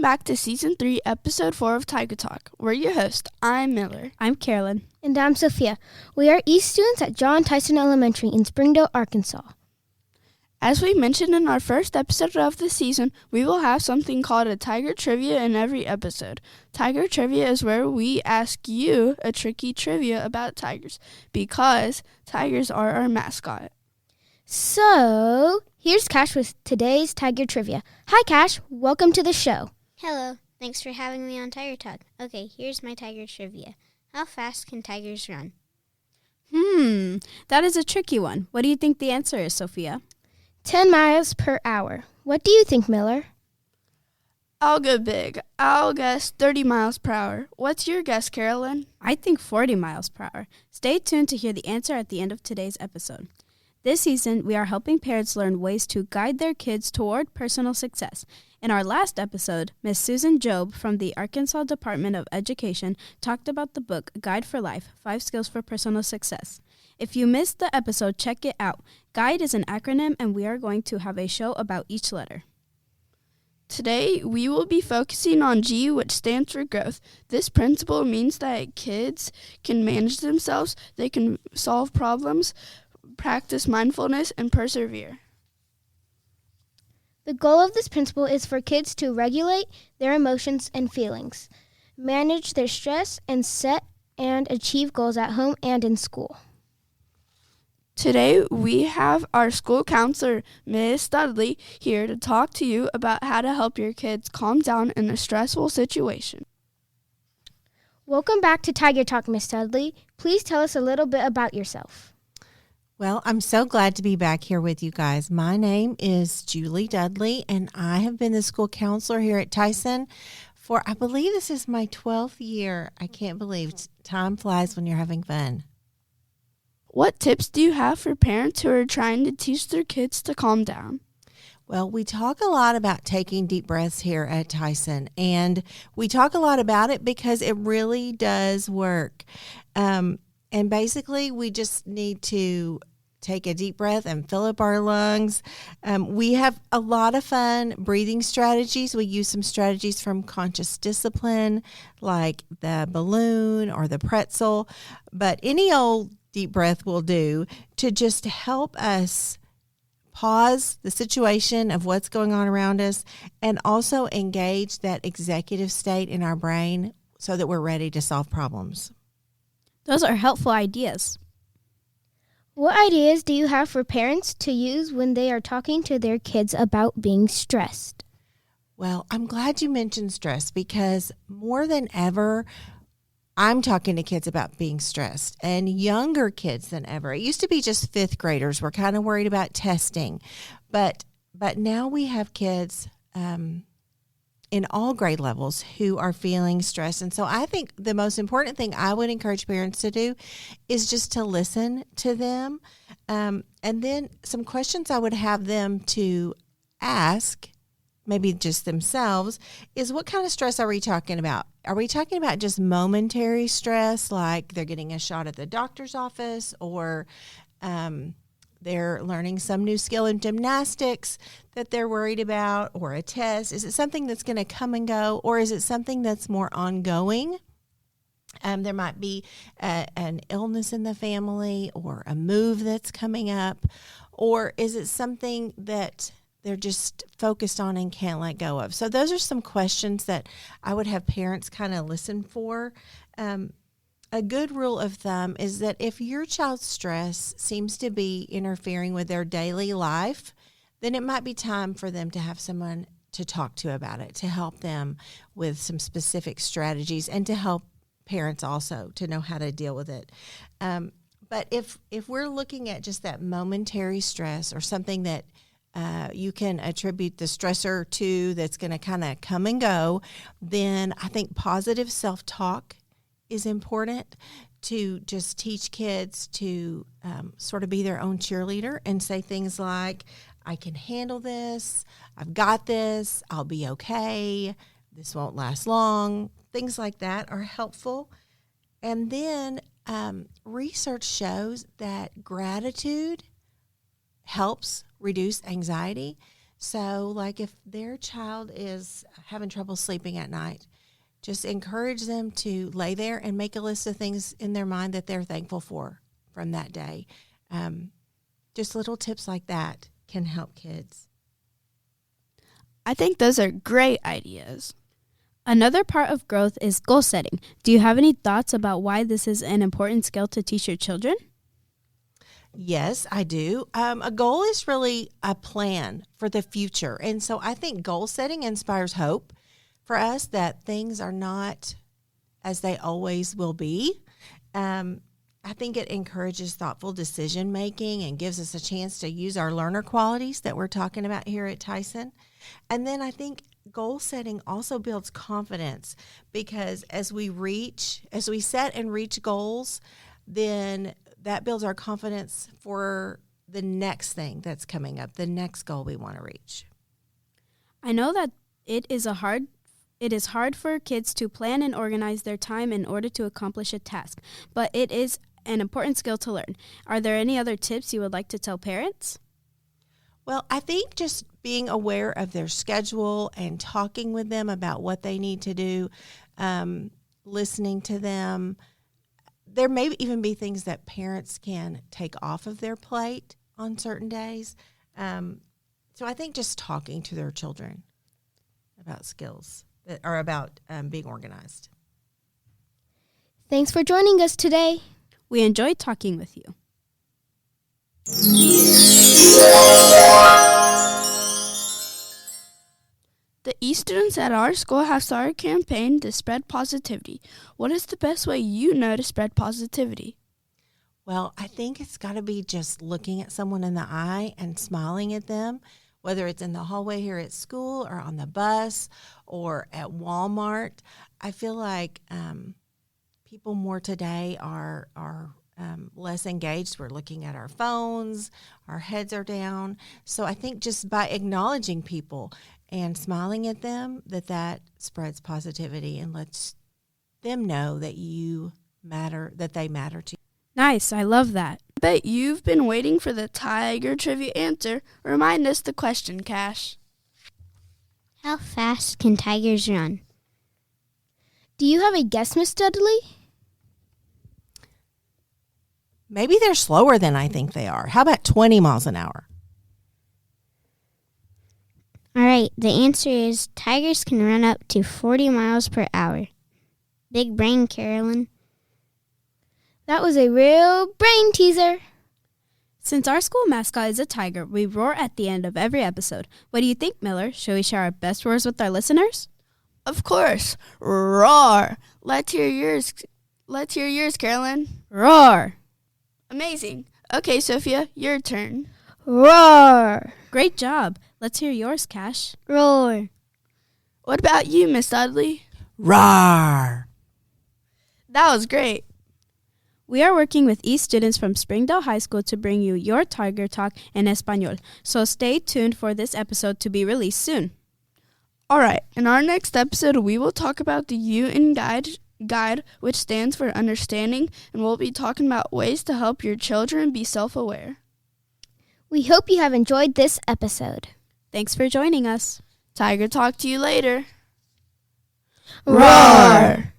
back to Season 3, Episode 4 of Tiger Talk. We're your hosts. I'm Miller. I'm Carolyn. And I'm Sophia. We are East students at John Tyson Elementary in Springdale, Arkansas. As we mentioned in our first episode of the season, we will have something called a Tiger Trivia in every episode. Tiger Trivia is where we ask you a tricky trivia about tigers, because tigers are our mascot. So, here's Cash with today's Tiger Trivia. Hi, Cash. Welcome to the show. Hello. Thanks for having me on Tiger Talk. Okay, here's my tiger trivia. How fast can tigers run? That is a tricky one. What do you think the answer is, Sophia? 10 miles per hour. What do you think, Miller? I'll go big. I'll guess 30 miles per hour. What's your guess, Carolyn? I think 40 miles per hour. Stay tuned to hear the answer at the end of today's episode. This season, we are helping parents learn ways to guide their kids toward personal success. In our last episode, Miss Susan Jobe from the Arkansas Department of Education talked about the book Guide for Life, 5 Skills for Personal Success. If you missed the episode, check it out. GUIDE is an acronym, and we are going to have a show about each letter. Today, we will be focusing on G, which stands for growth. This principle means that kids can manage themselves, they can solve problems, practice mindfulness, and persevere. The goal of this principle is for kids to regulate their emotions and feelings, manage their stress, and set and achieve goals at home and in school. Today, we have our school counselor, Miss Dudley, here to talk to you about how to help your kids calm down in a stressful situation. Welcome back to Tiger Talk, Miss Dudley. Please tell us a little bit about yourself. Well, I'm so glad to be back here with you guys. My name is Julie Dudley, and I have been the school counselor here at Tyson for, I believe this is my 12th year. I can't believe time flies when you're having fun. What tips do you have for parents who are trying to teach their kids to calm down? Well, we talk a lot about taking deep breaths here at Tyson, and we talk a lot about it because it really does work. And basically, we just need to take a deep breath and fill up our lungs. We have a lot of fun breathing strategies. We use some strategies from conscious discipline, like the balloon or the pretzel, but any old deep breath will do to just help us pause the situation of what's going on around us and also engage that executive state in our brain so that we're ready to solve problems. Those are helpful ideas. What ideas do you have for parents to use when they are talking to their kids about being stressed? Well, I'm glad you mentioned stress because more than ever, I'm talking to kids about being stressed, and younger kids than ever. It used to be just 5th graders. We're kind of worried about testing, but now we have kids in all grade levels who are feeling stressed. And so I think the most important thing I would encourage parents to do is just to listen to them. And then some questions I would have them to ask, maybe just themselves, is what kind of stress are we talking about? Are we talking about just momentary stress, like they're getting a shot at the doctor's office, or they're learning some new skill in gymnastics that they're worried about, or a test? Is it something that's going to come and go, or is it something that's more ongoing? There might be an illness in the family or a move that's coming up, or is it something that they're just focused on and can't let go of? So those are some questions that I would have parents kind of listen for. A good rule of thumb is that if your child's stress seems to be interfering with their daily life, then it might be time for them to have someone to talk to about it, to help them with some specific strategies, and to help parents also to know how to deal with it. But if we're looking at just that momentary stress or something that you can attribute the stressor to that's going to kind of come and go, then I think positive self-talk is important, to just teach kids to sort of be their own cheerleader and say things like, I can handle this, I've got this, I'll be okay, this won't last long. Things like that are helpful. And then research shows that gratitude helps reduce anxiety. So, like if their child is having trouble sleeping at night, just encourage them to lay there and make a list of things in their mind that they're thankful for from that day. Just little tips like that can help kids. I think those are great ideas. Another part of growth is goal setting. Do you have any thoughts about why this is an important skill to teach your children? Yes, I do. A goal is really a plan for the future. And so I think goal setting inspires hope for us that things are not as they always will be. I think it encourages thoughtful decision making and gives us a chance to use our learner qualities that we're talking about here at Tyson. And then I think goal setting also builds confidence, because as we set and reach goals, then that builds our confidence for the next thing that's coming up, the next goal we want to reach. I know that it is hard for kids to plan and organize their time in order to accomplish a task, but it is an important skill to learn. Are there any other tips you would like to tell parents? Well, I think just being aware of their schedule and talking with them about what they need to do, listening to them. There may even be things that parents can take off of their plate on certain days. So I think just talking to their children about skills that are about being organized. Thanks for joining us today. We enjoyed talking with you. The E students at our school have started a campaign to spread positivity. What is the best way you know to spread positivity? Well, I think it's got to be just looking at someone in the eye and smiling at them, whether it's in the hallway here at school or on the bus or at Walmart. I feel like people more today are less engaged. We're looking at our phones, our heads are down. So I think just by acknowledging people and smiling at them, that spreads positivity and lets them know that you matter, that they matter to you. Nice, I love that. I bet you've been waiting for the Tiger Trivia answer. Remind us the question, Cash. How fast can tigers run? Do you have a guess, Miss Dudley? Maybe they're slower than I think they are. How about 20 miles an hour? All right, the answer is tigers can run up to 40 miles per hour. Big brain, Carolyn. That was a real brain teaser. Since our school mascot is a tiger, we roar at the end of every episode. What do you think, Miller? Shall we share our best roars with our listeners? Of course. Roar. Let's hear yours. Let's hear yours, Carolyn. Roar. Amazing. Okay, Sophia, your turn. Roar. Great job. Let's hear yours, Cash. Roar. What about you, Miss Dudley? Roar! That was great. We are working with E students from Springdale High School to bring you your Tiger Talk in Espanol, so stay tuned for this episode to be released soon. All right, in our next episode, we will talk about the U in GUIDE, which stands for understanding, and we'll be talking about ways to help your children be self-aware. We hope you have enjoyed this episode. Thanks for joining us. Tiger Talk to you later. Roar!